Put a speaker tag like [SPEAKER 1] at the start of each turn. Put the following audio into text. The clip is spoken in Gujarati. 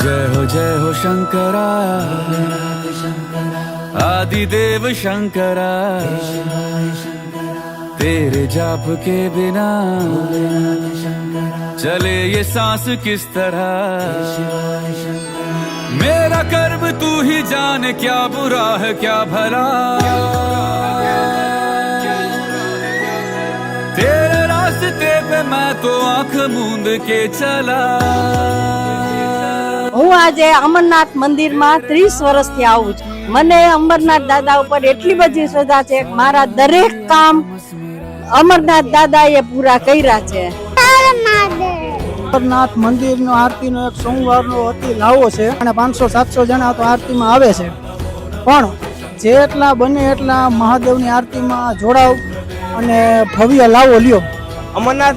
[SPEAKER 1] जय हो शंकरा आदिदेव शंकरा तेरे जाप के बिना चले ये सांस किस तरह मेरा कर्म तू ही जाने क्या बुरा है क्या भला तेरे रास्ते पे मैं तो आंख मूंद के चला
[SPEAKER 2] હું આજે અમરનાથ મંદિરમાં 30 વર્ષથી આવું છું. મને અમરનાથ દાદા ઉપર એટલી બધી શ્રદ્ધા છે કે મારા દરેક કામ અમરનાથ દાદાએ પૂરા કર્યા છે.
[SPEAKER 3] અમરનાથ મંદિરનો આરતીનો એક સોમવારનો અતિ લાવો છે અને 500-700 જણા તો આરતીમાં આવે છે, પણ જેટલા બને એટલા મહાદેવની આરતીમાં જોડાવ અને ભવ્ય લાવો લ્યો.
[SPEAKER 4] અમરનાથ